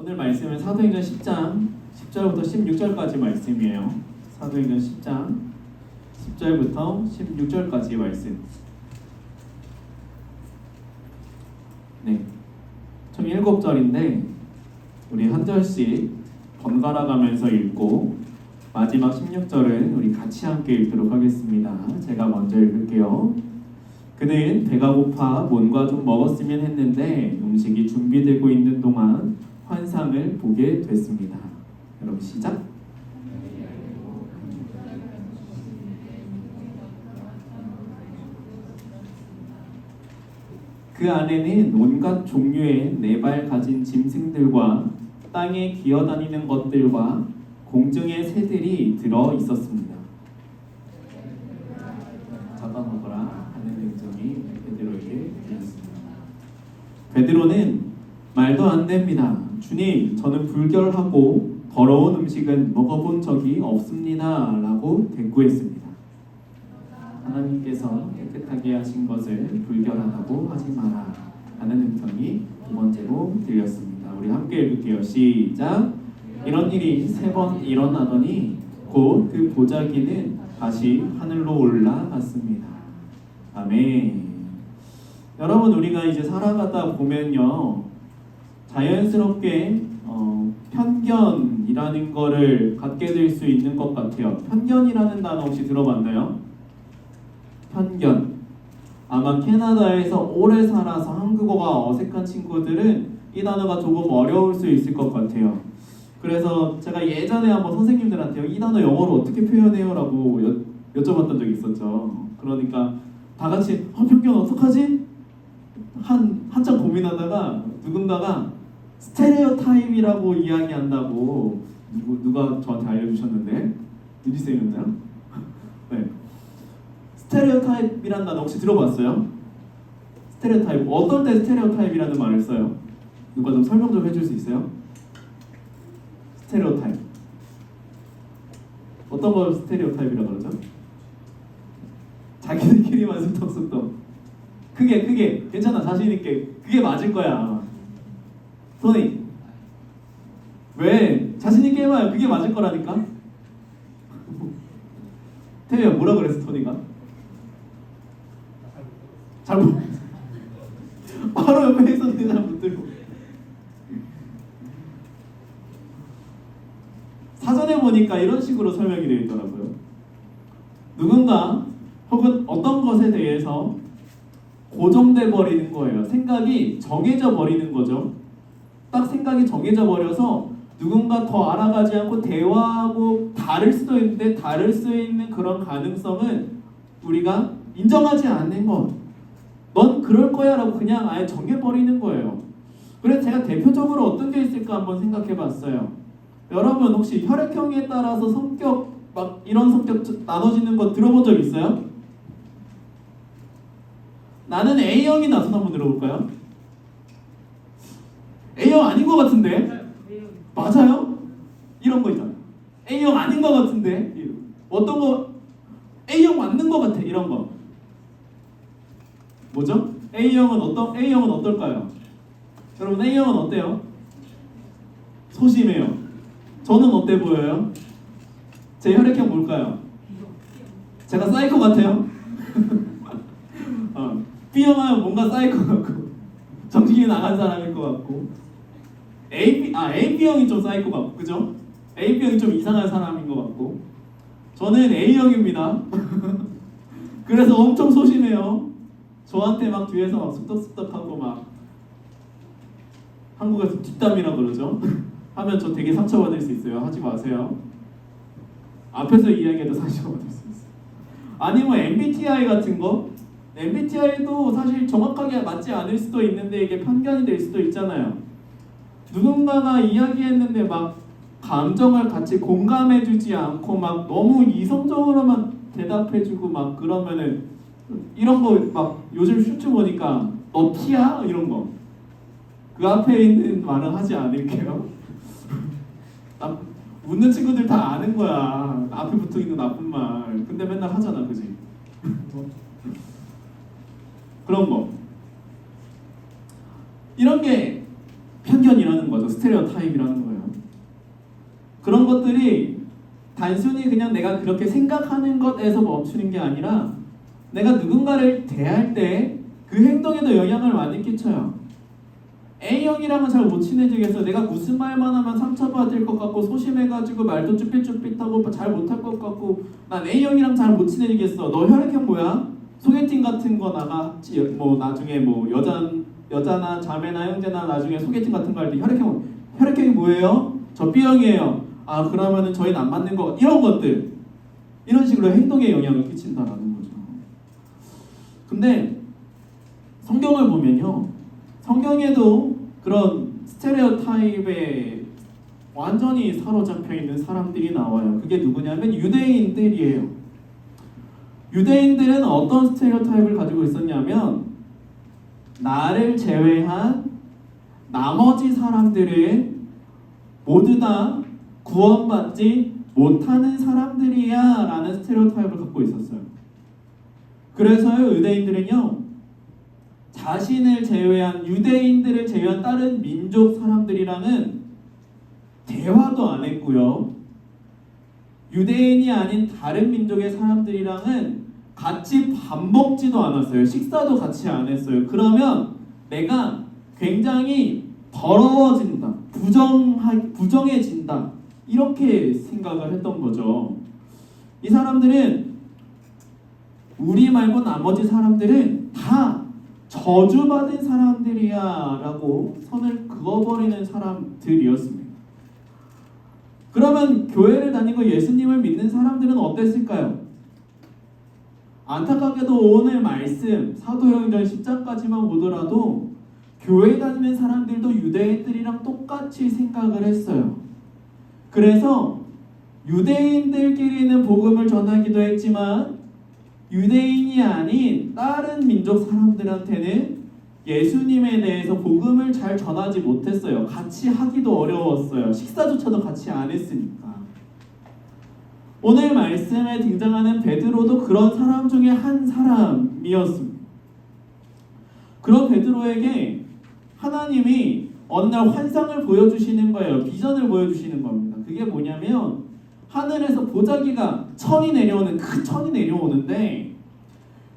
오늘 말씀은 사도행전 10장 10절부터 16절까지 말씀이에요. 사도행전 10장 10절부터 16절까지 말씀. 네, 총 7절인데 우리 한 절씩 번갈아 가면서 읽고 마지막 16절은 우리 같이 함께 읽도록 하겠습니다. 제가 먼저 읽을게요. 그는 배가 고파 뭔가 좀 먹었으면 했는데 음식이 준비되고 있는 동안 환상을 보게 됐습니다. 여러분 시작. 그 안에는 온갖 종류의 4발 가진 짐승들과 땅에 기어다니는 것들과 공중의 새들이 들어 있었습니다. 잡아먹어라 하는 음성이 베드로에게 들렸습니다. 베드로는 말도 안 됩니다. 주님, 저는 불결하고 더러운 음식은 먹어본 적이 없습니다. 라고 대꾸했습니다. 하나님께서 깨끗하게 하신 것을 불결하다고 하지 마라 하는 음성이 두 번째로 들렸습니다. 우리 함께 읽을게요. 시작. 이런 일이 3번 일어나더니 곧 그 보자기는 다시 하늘로 올라갔습니다. 아멘. 여러분, 우리가 이제 살아가다 보면요, 자연스럽게 편견이라는 거를 갖게 될 수 있는 것 같아요. 편견이라는 단어 혹시 들어봤나요? 편견. 아마 캐나다에서 오래 살아서 한국어가 어색한 친구들은 이 단어가 조금 어려울 수 있을 것 같아요. 그래서 제가 예전에 한번 선생님들한테 이 단어 영어로 어떻게 표현해요? 라고 여쭤봤던 적이 있었죠. 그러니까 다 같이 편견 어떡하지? 한참 고민하다가 누군가가 스테레오타입이라고 이야기한다고 누가 저한테 알려주셨는데 유지쌤이었나요? 네. 스테레오타입이라는 단어 혹시 들어봤어요? 스테레오타입. 어떨 때 스테레오타입이라는 말을 써요? 누가 좀 설명 좀 해줄 수 있어요? 스테레오타입. 어떤 걸 스테레오타입이라고 그러죠? 자기들끼리만 쑥덕쑥덕. 그게 괜찮아. 자신 있게. 그게 맞을 거야. 토니. 왜? 자신 있게 해봐요. 그게 맞을 거라니까. 태미야 뭐라 그랬어 토니가? 잘 못. 바로 옆에 있었는데 잘 못 들고. 사전에 보니까 이런 식으로 설명이 되어 있더라고요. 누군가 혹은 어떤 것에 대해서 고정돼 버리는 거예요. 생각이 정해져 버리는 거죠. 딱 생각이 정해져 버려서 누군가 더 알아가지 않고 대화하고 다를 수도 있는데 다를 수 있는 그런 가능성은 우리가 인정하지 않는 것. 넌 그럴 거야 라고 그냥 아예 정해버리는 거예요. 그래서 제가 대표적으로 어떤 게 있을까 한번 생각해 봤어요. 여러분 혹시 혈액형에 따라서 성격 막 이런 성격 나눠지는 거 들어본 적 있어요? 나는 A형이다. 손 한번 들어볼까요? A형 아닌 것 같은데? 맞아요? 이런 거 있잖아요. A형 아닌 것 같은데? 어떤 거? A형 맞는 것 같아. 이런 거. 뭐죠? A형은 어떨까요? 여러분 A형은 어때요? 소심해요. 저는 어때 보여요? 제 혈액형 뭘까요? 제가 사이코 같아요? B형 하면 뭔가 사이코 같고 정신이 나간 사람일 것 같고 AB형이 좀 사이코 같고 그죠? AB형이 좀 이상한 사람인 것 같고 저는 A형입니다. 그래서 엄청 소심해요. 저한테 막 뒤에서 막 쑥덕쑥덕하고 막 한국에서 뒷담이라 그러죠. 하면 저 되게 상처받을 수 있어요. 하지 마세요. 앞에서 이야기해도 상처받을 수 있어요. 아니면 MBTI 같은 거? MBTI도 사실 정확하게 맞지 않을 수도 있는데 이게 편견이 될 수도 있잖아요. 누군가가 이야기했는데 막 감정을 같이 공감해주지 않고 막 너무 이성적으로만 대답해주고 막 그러면은 이런 거 막 요즘 슈트 보니까 너 T야? 이런 거. 그 앞에 있는 말은 하지 않을게요. 웃는 친구들 다 아는 거야. 앞에 붙어있는 나쁜 말. 근데 맨날 하잖아, 그지? 그런 거. 이런 게 편견이라는 거죠. 스테레오타입이라는 거예요. 그런 것들이 단순히 그냥 내가 그렇게 생각하는 것에서 멈추는 게 아니라 내가 누군가를 대할 때 그 행동에도 영향을 많이 끼쳐요. A형이랑은 잘 못 친해지겠어. 내가 무슨 말만 하면 상처받을 것 같고 소심해가지고 말도 쭈삣쭈삣하고 잘 못할 것 같고 난 A형이랑 잘 못 친해지겠어. 너 혈액형 뭐야? 소개팅 같은 거 뭐 나중에 뭐 여자나 자매나 형제나 나중에 소개팅 같은 거 할 때 혈액형이 뭐예요? 저 B형이에요. 아 그러면은 저희는 안 맞는 거 이런 것들 이런 식으로 행동에 영향을 끼친다라는 거죠. 근데 성경을 보면요, 성경에도 그런 스테레오타입에 완전히 사로잡혀 있는 사람들이 나와요. 그게 누구냐면 유대인들이에요. 유대인들은 어떤 스테레오타입을 가지고 있었냐면 나를 제외한 나머지 사람들은 모두 다 구원받지 못하는 사람들이야 라는 스테레오타입을 갖고 있었어요. 그래서요, 유대인들은요, 자신을 제외한 유대인들을 제외한 다른 민족 사람들이랑은 대화도 안 했고요. 유대인이 아닌 다른 민족의 사람들이랑은 같이 밥 먹지도 않았어요. 식사도 같이 안 했어요. 그러면 내가 굉장히 더러워진다, 부정해진다 이렇게 생각을 했던 거죠. 이 사람들은 우리 말고 나머지 사람들은 다 저주받은 사람들이야 라고 선을 그어버리는 사람들이었습니다. 그러면 교회를 다니고 예수님을 믿는 사람들은 어땠을까요? 안타깝게도 오늘 말씀 사도행전 10장까지만 보더라도 교회 다니는 사람들도 유대인들이랑 똑같이 생각을 했어요. 그래서 유대인들끼리는 복음을 전하기도 했지만 유대인이 아닌 다른 민족 사람들한테는 예수님에 대해서 복음을 잘 전하지 못했어요. 같이 하기도 어려웠어요. 식사조차도 같이 안 했으니까. 오늘 말씀에 등장하는 베드로도 그런 사람 중에 한 사람이었습니다. 그런 베드로에게 하나님이 어느 날 환상을 보여주시는 거예요. 비전을 보여주시는 겁니다. 그게 뭐냐면 하늘에서 보자기가 천이 내려오는데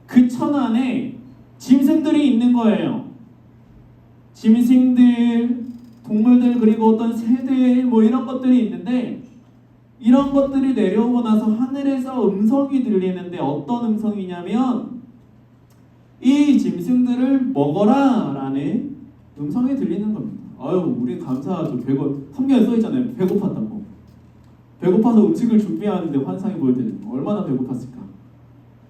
그 천 안에 짐승들이 있는 거예요. 짐승들, 동물들, 그리고 어떤 새들 뭐 이런 것들이 있는데 이런 것들이 내려오고 나서 하늘에서 음성이 들리는데 어떤 음성이냐면 이 짐승들을 먹어라 라는 음성이 들리는 겁니다. 아유, 우리 감사하죠. 성경에 써있잖아요. 배고팠다고. 배고파서 음식을 준비하는데 환상이 보여드리는 거. 얼마나 배고팠을까.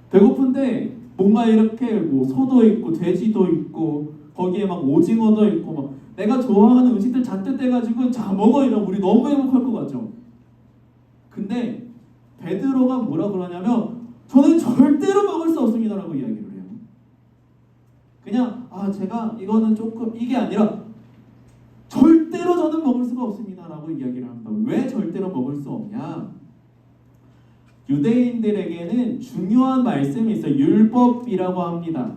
배고픈데 뭔가 이렇게 뭐 소도 있고 돼지도 있고 거기에 막 오징어도 있고 막 내가 좋아하는 음식들 잔뜩 떼가지고 자 먹어 이러면 우리 너무 행복할 것 같죠. 근데 베드로가 뭐라 그러냐면 저는 절대로 먹을 수 없습니다 라고 이야기를 해요. 그냥 제가 이거는 조금 이게 아니라 절대로 저는 먹을 수가 없습니다 라고 이야기를 합니다. 왜 절대로 먹을 수 없냐? 유대인들에게는 중요한 말씀이 있어요. 율법이라고 합니다.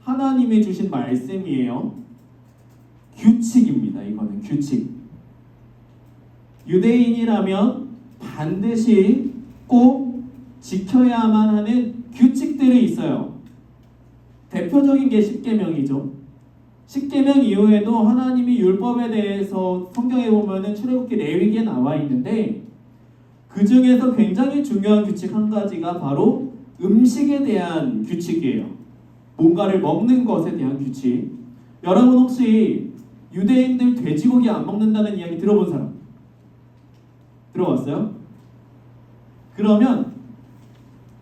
하나님이 주신 말씀이에요. 규칙입니다. 이거는 규칙. 유대인이라면 반드시 꼭 지켜야만 하는 규칙들이 있어요. 대표적인 게 십계명이죠. 십계명 이후에도 하나님이 율법에 대해서 성경에 보면은 출애굽기 레위기에 나와 있는데 그 중에서 굉장히 중요한 규칙 한 가지가 바로 음식에 대한 규칙이에요. 뭔가를 먹는 것에 대한 규칙. 여러분 혹시 유대인들 돼지고기 안 먹는다는 이야기 들어본 사람? 들어봤어요? 그러면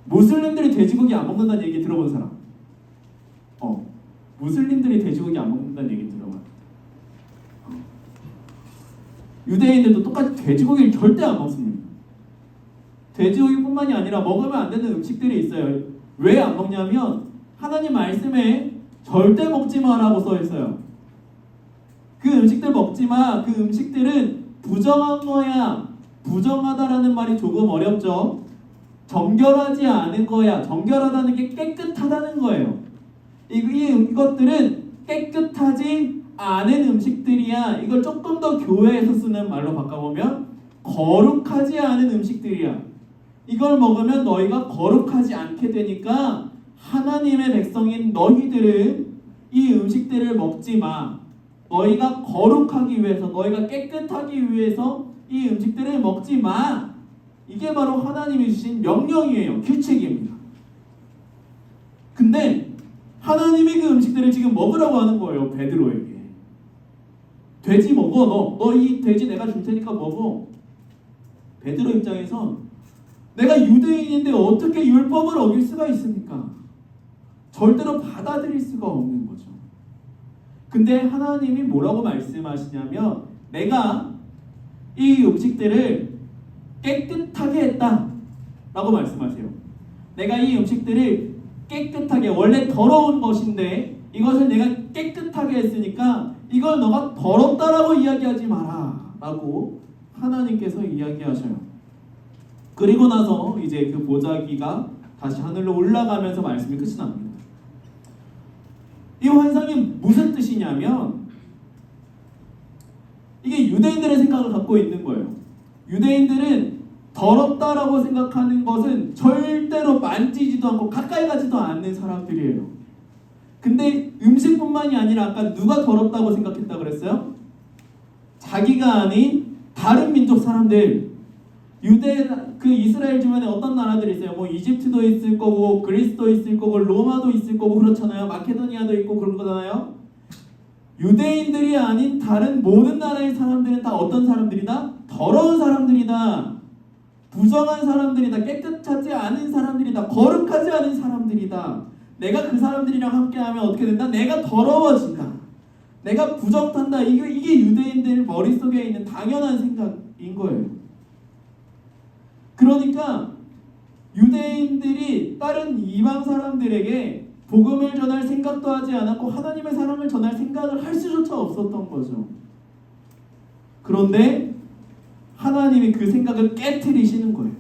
무슬림들이 돼지고기 안 먹는다는 얘기 들어본 사람? 무슬림들이 돼지고기 안 먹는다는 얘기 들어봐요. 유대인들도 똑같이 돼지고기를 절대 안 먹습니다. 돼지고기뿐만이 아니라 먹으면 안 되는 음식들이 있어요. 왜 안 먹냐면 하나님 말씀에 절대 먹지 마라고 써 있어요. 그 음식들 먹지 마. 그 음식들은 부정한 거야. 부정하다라는 말이 조금 어렵죠. 정결하지 않은 거야. 정결하다는 게 깨끗하다는 거예요. 이것들은 깨끗하지 않은 음식들이야. 이걸 조금 더 교회에서 쓰는 말로 바꿔보면 거룩하지 않은 음식들이야. 이걸 먹으면 너희가 거룩하지 않게 되니까 하나님의 백성인 너희들은 이 음식들을 먹지 마. 너희가 거룩하기 위해서, 너희가 깨끗하기 위해서 이 음식들을 먹지 마. 이게 바로 하나님이 주신 명령이에요. 규칙입니다. 근데 하나님이 그 음식들을 지금 먹으라고 하는 거예요. 베드로에게. 돼지 먹어. 너 이 돼지 내가 줄 테니까 먹어. 베드로 입장에선 내가 유대인인데 어떻게 율법을 어길 수가 있습니까? 절대로 받아들일 수가 없는 거죠. 근데 하나님이 뭐라고 말씀하시냐면 내가 이 음식들을 깨끗하게 했다 라고 말씀하세요. 내가 이 음식들을 깨끗하게, 원래 더러운 것인데 이것을 내가 깨끗하게 했으니까 이걸 너가 더럽다라고 이야기하지 마라 라고 하나님께서 이야기하셔요. 그리고 나서 이제 그 보자기가 다시 하늘로 올라가면서 말씀이 끝이 납니다. 이 환상이 무슨 뜻이냐면 이게 유대인들의 생각을 갖고 있는 거예요. 유대인들은 더럽다라고 생각하는 것은 절대로 만지지도 않고 가까이 가지도 않는 사람들이에요. 근데 음식뿐만이 아니라 아까 누가 더럽다고 생각했다 그랬어요? 자기가 아닌 다른 민족 사람들, 그 이스라엘 주변에 어떤 나라들이 있어요? 뭐 이집트도 있을 거고 그리스도 있을 거고 로마도 있을 거고 그렇잖아요. 마케도니아도 있고 그런 거잖아요. 유대인들이 아닌 다른 모든 나라의 사람들은 다 어떤 사람들이다? 더러운 사람들이다. 부정한 사람들이다. 깨끗하지 않은 사람들이다. 거룩하지 않은 사람들이다. 내가 그 사람들이랑 함께하면 어떻게 된다? 내가 더러워진다. 내가 부정탄다. 이게 유대인들 머릿속에 있는 당연한 생각인 거예요. 그러니까 유대인들이 다른 이방 사람들에게 복음을 전할 생각도 하지 않았고 하나님의 사랑을 전할 생각을 할 수조차 없었던 거죠. 그런데 하나님이 그 생각을 깨트리시는 거예요.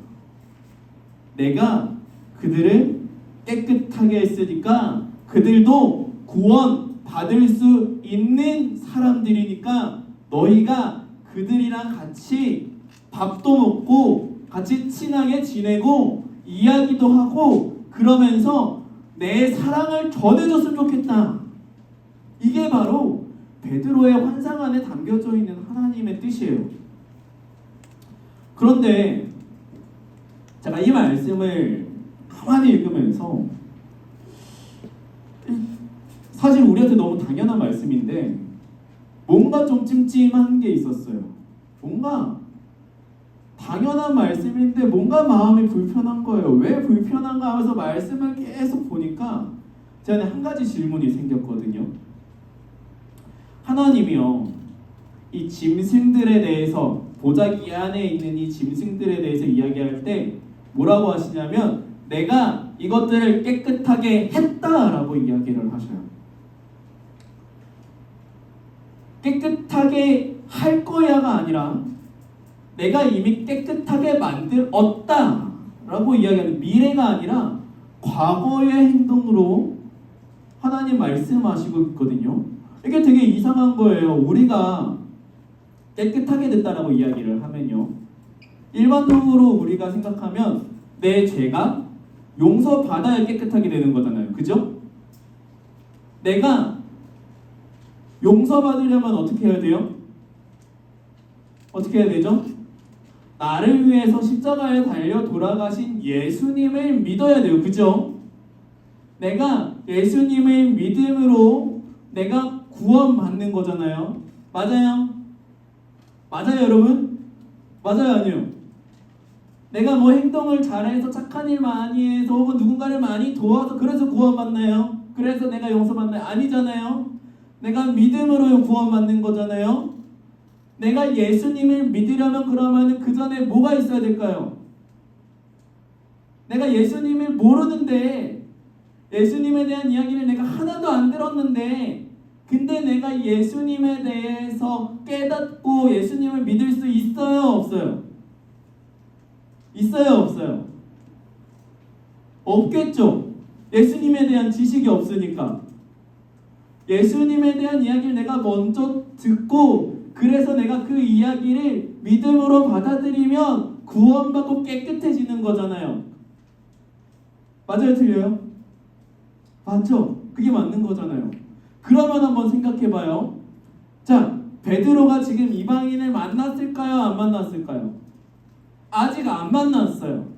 내가 그들을 깨끗하게 했으니까 그들도 구원 받을 수 있는 사람들이니까 너희가 그들이랑 같이 밥도 먹고 같이 친하게 지내고 이야기도 하고 그러면서 내 사랑을 전해줬으면 좋겠다. 이게 바로 베드로의 환상 안에 담겨져 있는 하나님의 뜻이에요. 그런데 제가 이 말씀을 가만히 읽으면서 사실 우리한테 너무 당연한 말씀인데 뭔가 좀 찜찜한 게 있었어요. 뭔가 당연한 말씀인데 뭔가 마음이 불편한 거예요. 왜 불편한가 하면서 말씀을 계속 보니까 제 안에 한 가지 질문이 생겼거든요. 하나님이요, 이 짐승들에 대해서, 보자기 안에 있는 이 짐승들에 대해서 이야기할 때 뭐라고 하시냐면 내가 이것들을 깨끗하게 했다라고 이야기를 하셔요. 깨끗하게 할 거야가 아니라 내가 이미 깨끗하게 만들었다 라고 이야기하는, 미래가 아니라 과거의 행동으로 하나님 말씀하시고 있거든요. 이게 되게 이상한 거예요. 우리가 깨끗하게 됐다라고 이야기를 하면요, 일반적으로 우리가 생각하면 내 죄가 용서받아야 깨끗하게 되는 거잖아요. 그죠? 내가 용서받으려면 어떻게 해야 돼요? 어떻게 해야 되죠? 나를 위해서 십자가에 달려 돌아가신 예수님을 믿어야 돼요. 그죠? 내가 예수님을 믿음으로 내가 구원받는 거잖아요. 맞아요? 맞아요, 여러분? 맞아요, 아니요? 내가 뭐 행동을 잘해서 착한 일 많이 해서 혹은 누군가를 많이 도와서 그래서 구원받나요? 그래서 내가 용서받나요? 아니잖아요. 내가 믿음으로 구원받는 거잖아요. 내가 예수님을 믿으려면 그러면 그 전에 뭐가 있어야 될까요? 내가 예수님을 모르는데, 예수님에 대한 이야기를 내가 하나도 안 들었는데, 근데 내가 예수님에 대해서 깨닫고 예수님을 믿을 수 있어요, 없어요? 있어요, 없어요? 없겠죠. 예수님에 대한 지식이 없으니까. 예수님에 대한 이야기를 내가 먼저 듣고 그래서 내가 그 이야기를 믿음으로 받아들이면 구원받고 깨끗해지는 거잖아요. 맞아요? 틀려요? 맞죠? 그게 맞는 거잖아요. 그러면 한번 생각해봐요. 자, 베드로가 지금 이방인을 만났을까요? 안 만났을까요? 아직 안 만났어요.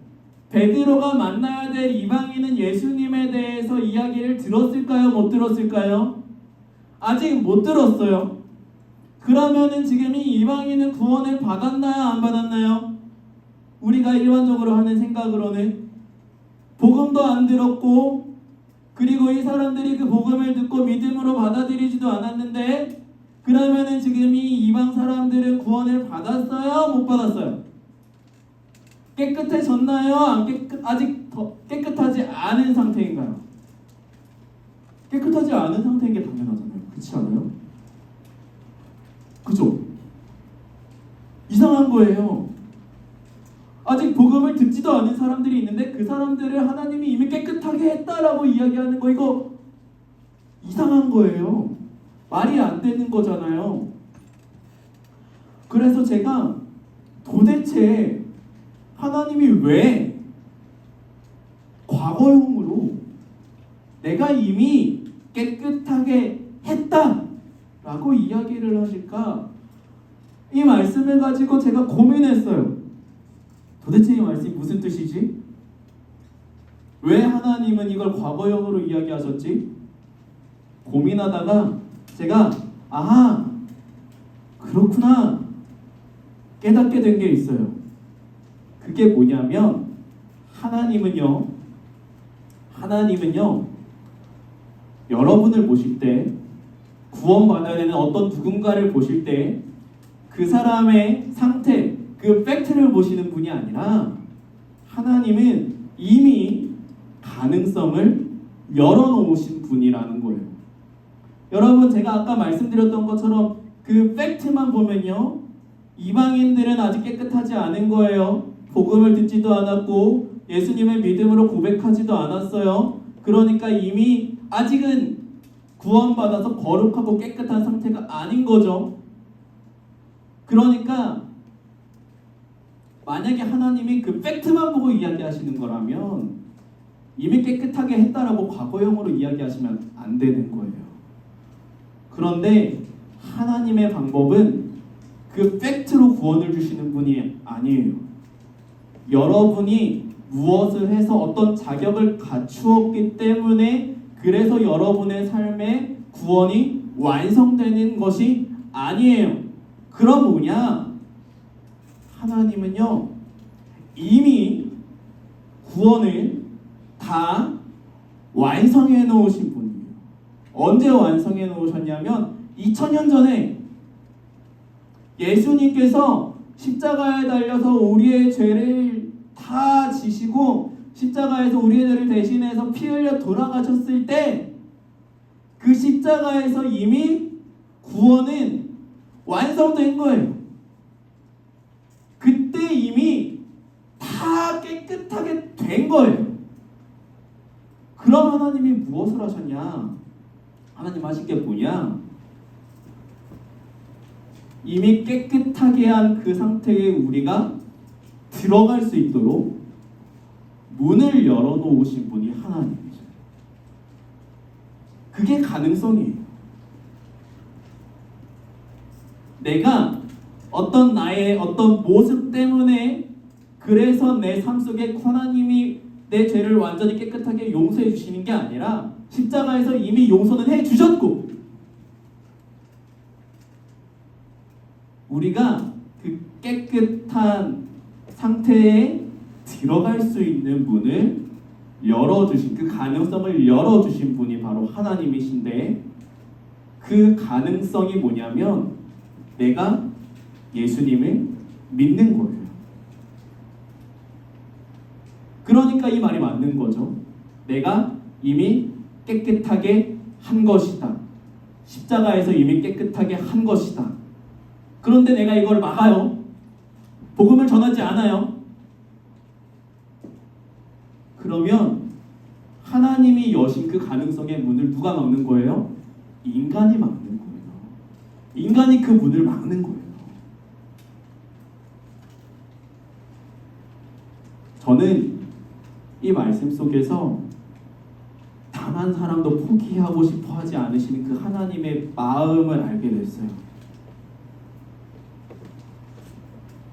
베드로가 만나야 될 이방인은 예수님에 대해서 이야기를 들었을까요? 못 들었을까요? 아직 못 들었어요. 그러면은 지금 이 이방인은 구원을 받았나요? 안 받았나요? 우리가 일반적으로 하는 생각으로는 복음도 안 들었고 그리고 이 사람들이 그 복음을 듣고 믿음으로 받아들이지도 않았는데 그러면은 지금 이 이방 사람들은 구원을 받았어요? 못 받았어요? 깨끗해졌나요? 아직 더 깨끗하지 않은 상태인가요? 깨끗하지 않은 상태인 게 당연하잖아요. 그렇지 않아요? 그죠? 이상한 거예요. 아직 복음을 듣지도 않은 사람들이 있는데 그 사람들을 하나님이 이미 깨끗하게 했다라고 이야기하는 거 이거 이상한 거예요. 말이 안 되는 거잖아요. 그래서 제가 도대체 하나님이 왜 과거형으로 내가 이미 깨끗하게 했다라고 이야기를 하실까? 이 말씀을 가지고 제가 고민했어요. 도대체 이 말씀이 무슨 뜻이지? 왜 하나님은 이걸 과거형으로 이야기하셨지? 고민하다가 제가 아하 그렇구나 깨닫게 된 게 있어요. 그게 뭐냐면 하나님은요 여러분을 보실 때 구원받아야 되는 어떤 누군가를 보실 때 그 사람의 상태 그 팩트를 보시는 분이 아니라 하나님은 이미 가능성을 열어놓으신 분이라는 거예요. 여러분 제가 아까 말씀드렸던 것처럼 그 팩트만 보면요 이방인들은 아직 깨끗하지 않은 거예요. 복음을 듣지도 않았고 예수님의 믿음으로 고백하지도 않았어요. 그러니까 이미 아직은 구원받아서 거룩하고 깨끗한 상태가 아닌 거죠. 그러니까 만약에 하나님이 그 팩트만 보고 이야기하시는 거라면 이미 깨끗하게 했다라고 과거형으로 이야기하시면 안 되는 거예요. 그런데 하나님의 방법은 그 팩트로 구원을 주시는 분이 아니에요. 여러분이 무엇을 해서 어떤 자격을 갖추었기 때문에 그래서 여러분의 삶에 구원이 완성되는 것이 아니에요. 그럼 뭐냐? 하나님은요 이미 구원을 다 완성해 놓으신 분이에요. 언제 완성해 놓으셨냐면 2000년 전에 예수님께서 십자가에 달려서 우리의 죄를 다 지시고 십자가에서 우리의 죄를 대신해서 피 흘려 돌아가셨을 때 그 십자가에서 이미 구원은 완성된 거예요. 그때 이미 다 깨끗하게 된 거예요. 그럼 하나님이 무엇을 하셨냐? 하나님 하신 게 뭐냐? 이미 깨끗하게 한 그 상태에 우리가 들어갈 수 있도록 문을 열어놓으신 분이 하나님이죠. 그게 가능성이에요. 내가 나의 어떤 모습 때문에 그래서 내 삶 속에 하나님이 내 죄를 완전히 깨끗하게 용서해 주시는 게 아니라 십자가에서 이미 용서는 해 주셨고 우리가 그 깨끗한 상태에 들어갈 수 있는 문을 열어주신 그 가능성을 열어주신 분이 바로 하나님이신데 그 가능성이 뭐냐면 내가 예수님을 믿는 거예요. 그러니까 이 말이 맞는 거죠. 내가 이미 깨끗하게 한 것이다. 십자가에서 이미 깨끗하게 한 것이다. 그런데 내가 이걸 막아요. 복음을 전하지 않아요. 그러면 하나님이 여신 그 가능성의 문을 누가 막는 거예요? 인간이 막는 거예요. 인간이 그 문을 막는 거예요. 저는 이 말씀 속에서 단 한 사람도 포기하고 싶어 하지 않으시는 그 하나님의 마음을 알게 됐어요.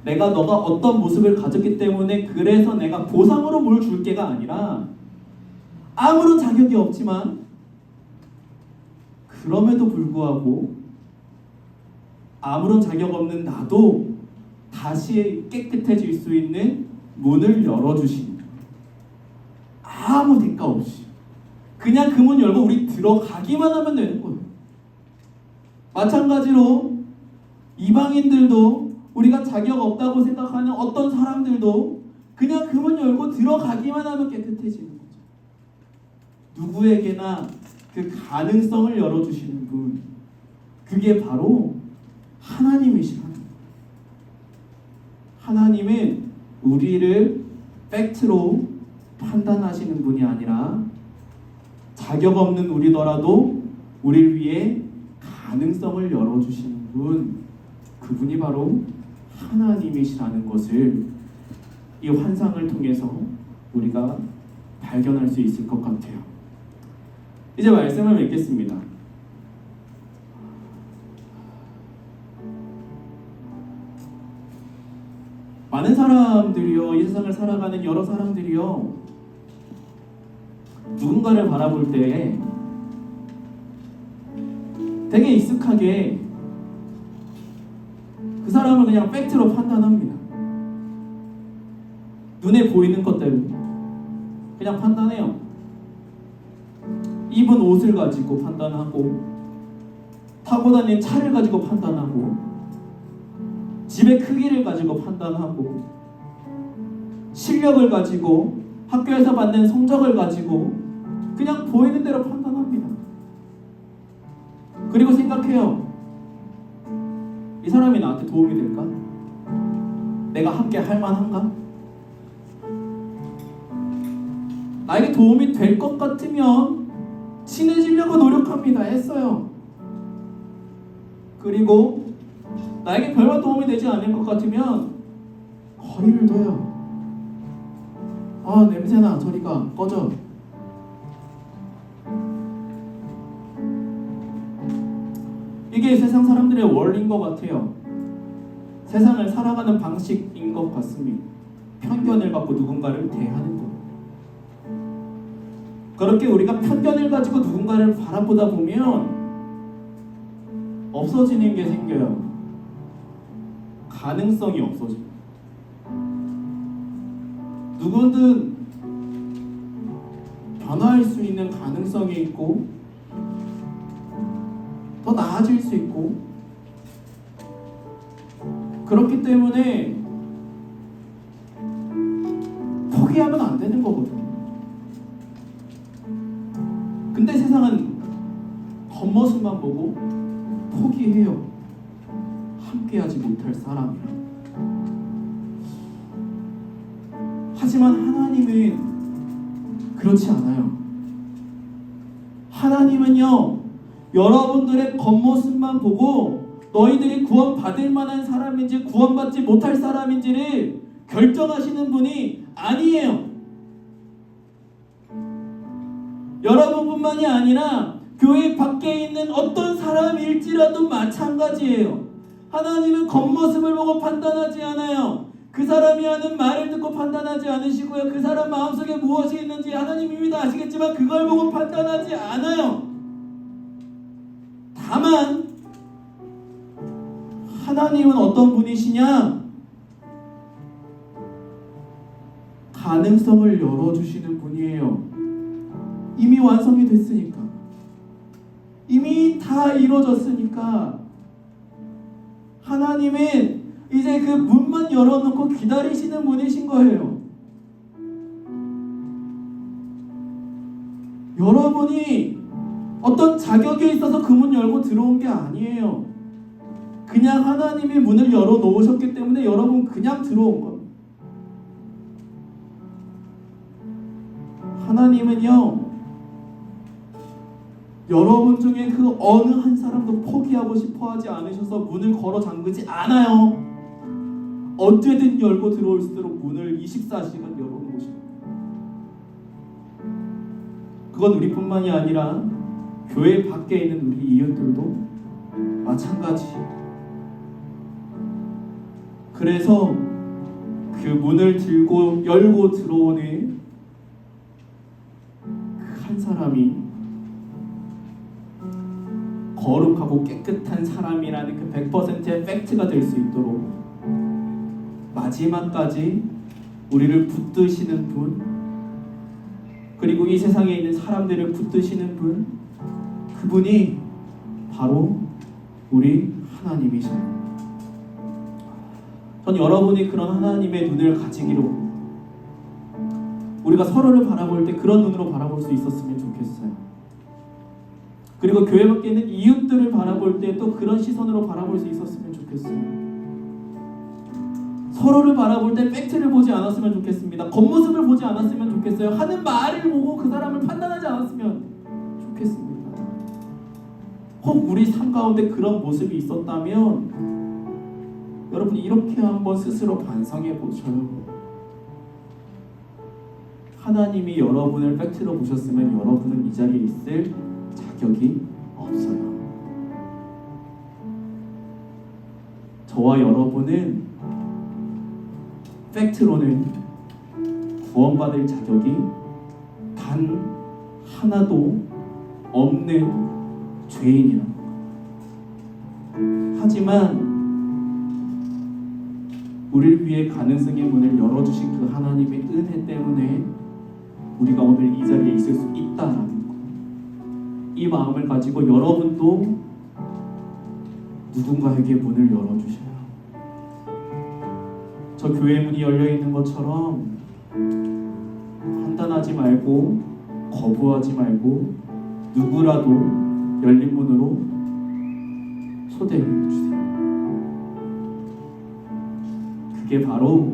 내가 너가 어떤 모습을 가졌기 때문에 그래서 내가 보상으로 뭘 줄게가 아니라 아무런 자격이 없지만 그럼에도 불구하고 아무런 자격 없는 나도 다시 깨끗해질 수 있는 문을 열어주신 아무 대가 없이 그냥 그 문 열고 우리 들어가기만 하면 되는 거예요. 마찬가지로 이방인들도 우리가 자격 없다고 생각하는 어떤 사람들도 그냥 그 문 열고 들어가기만 하면 깨끗해지는 거죠. 누구에게나 그 가능성을 열어주시는 분, 그게 바로 하나님이시라. 하나님은 우리를 팩트로 판단하시는 분이 아니라 자격 없는 우리더라도 우리를 위해 가능성을 열어주시는 분, 그분이 바로 하나님이시라는 것을 이 환상을 통해서 우리가 발견할 수 있을 것 같아요. 이제 말씀을 맺겠습니다. 많은 사람들이요, 이 세상을 살아가는 여러 사람들이요, 누군가를 바라볼 때 되게 익숙하게 그 사람을 그냥 팩트로 판단합니다. 눈에 보이는 것들 그냥 판단해요. 입은 옷을 가지고 판단하고, 타고 다니는 차를 가지고 판단하고, 집의 크기를 가지고 판단하고, 실력을 가지고, 학교에서 받는 성적을 가지고 그냥 보이는 대로 판단합니다. 그리고 생각해요. 이 사람이 나한테 도움이 될까? 내가 함께 할 만한가? 나에게 도움이 될 것 같으면 친해지려고 노력합니다. 했어요. 그리고 나에게 별로 도움이 되지 않을 것 같으면 거리를 둬요. 아, 냄새나, 저리 가, 꺼져. 이게 세상 사람들의 원리인 것 같아요. 세상을 살아가는 방식인 것 같습니다. 편견을 갖고 누군가를 대하는 것. 그렇게 우리가 편견을 가지고 누군가를 바라보다 보면 없어지는 게 생겨요. 가능성이 없어집니다. 누구든 변화할 수 있는 가능성이 있고 더 나아질 수 있고, 그렇기 때문에 포기하면 안 되는 거거든요. 근데 세상은 겉모습만 보고 포기해요. 함께하지 못할 사람이라. 하지만 하나님은 그렇지 않아요. 하나님은요, 여러분들의 겉모습만 보고 너희들이 구원받을 만한 사람인지 구원받지 못할 사람인지를 결정하시는 분이 아니에요. 여러분뿐만이 아니라 교회 밖에 있는 어떤 사람일지라도 마찬가지예요. 하나님은 겉모습을 보고 판단하지 않아요. 그 사람이 하는 말을 듣고 판단하지 않으시고요. 그 사람 마음속에 무엇이 있는지 하나님 이미 다 아시겠지만 그걸 보고 판단하지 않아요. 다만 하나님은 어떤 분이시냐? 가능성을 열어주시는 분이에요. 이미 완성이 됐으니까, 이미 다 이루어졌으니까 하나님은 이제 그 문만 열어놓고 기다리시는 분이신 거예요. 여러분이 어떤 자격에 있어서 그 문 열고 들어온 게 아니에요. 그냥 하나님이 문을 열어놓으셨기 때문에 여러분 그냥 들어온 겁니다. 하나님은요, 여러분 중에 그 어느 한 사람도 포기하고 싶어 하지 않으셔서 문을 걸어 잠그지 않아요. 언제든 열고 들어올 수 있도록 문을 24시간 열어놓으십니다. 그건 우리뿐만이 아니라 교회 밖에 있는 우리 이웃들도 마찬가지. 그래서 그 문을 들고 열고 들어오는 그 한 사람이 거룩하고 깨끗한 사람이라는 그 100%의 팩트가 될 수 있도록 마지막까지 우리를 붙드시는 분, 그리고 이 세상에 있는 사람들을 붙드시는 분, 그분이 바로 우리 하나님이셔요. 전 여러분이 그런 하나님의 눈을 가지기로, 우리가 서로를 바라볼 때 그런 눈으로 바라볼 수 있었으면 좋겠어요. 그리고 교회 밖에 있는 이웃들을 바라볼 때 또 그런 시선으로 바라볼 수 있었으면 좋겠어요. 서로를 바라볼 때 팩트를 보지 않았으면 좋겠습니다. 겉모습을 보지 않았으면 좋겠어요. 하는 말을 보고 그 사람을 판단하지 않았으면 좋겠습니다. 혹 우리 삶 가운데 그런 모습이 있었다면 여러분 이렇게 한번 스스로 반성해 보셔요. 하나님이 여러분을 팩트로 보셨으면 여러분은 이 자리에 있을 자격이 없어요. 저와 여러분은 팩트로는 구원받을 자격이 단 하나도 없는 죄인이라. 하지만 우리를 위해 가능성의 문을 열어주신 그 하나님의 은혜 때문에 우리가 오늘 이 자리에 있을 수 있다라는 것, 이 마음을 가지고 여러분도 누군가에게 문을 열어주셔요. 저 교회 문이 열려있는 것처럼 판단하지 말고 거부하지 말고 누구라도 열린 문으로 초대해 주세요. 그게 바로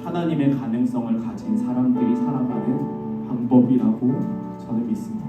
하나님의 가능성을 가진 사람들이 살아가는 방법이라고 저는 믿습니다.